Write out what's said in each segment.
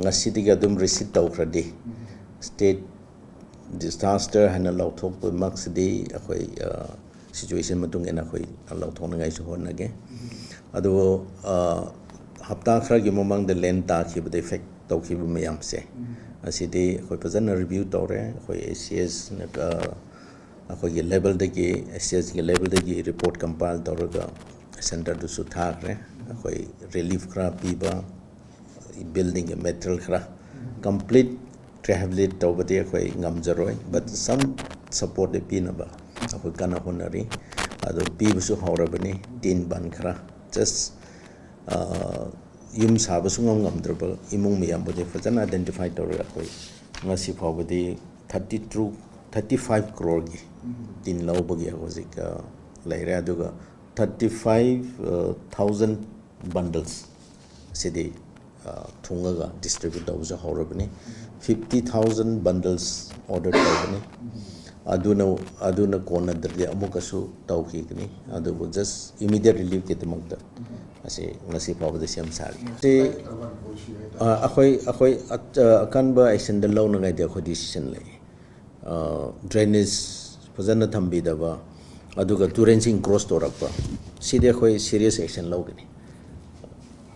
ngasi diga dum receipt tawkradi state disaster hana lauthok pe maksidi akhoi situation matung ena khoi lauthok na ngai su honage ado hapta khra gi momang de len ta khi bde effect taw khi bu mayam se asidi khoi pajana review tawre khoi ACS na ka akhoi gi level de gi ACS gi level de gi report compile tawraga center du su thakre akhoi relief khra piba building a material khra complete rehabilitate tawbati akhoi ngamjaroi but some support de pinaba akhoi kana honari ado pibusu haurabani tin ban khra just yum sabasu ngamdraba imung miyam bode fajana identify tawra akhoi ngasi phawbadi 35 crore gi tin lawbagi hojik laira aduga 35,000 bundles sidi thungaga distribute tawja haurabani 50,000 bundles ordered tawbani aduna kona derde amukasu tawki kini adu just immediate relief ke tamakta ase ngasi pawda siam sari te akhoi akanba action da law na ngai de akhoi decision lei drainage fazana thambi daba aduga turencing cross torakpa side akhoi serious action law gani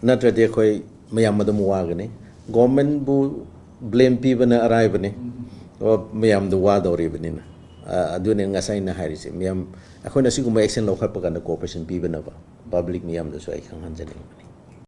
natra de akhoi mayam madam wagani government bu blame pibana arrive ni mayam the wad or even adune ngasai na harise mayam akhona siguma action law khapa kana cooperation pibana ba public mayam da so ai khang hanjani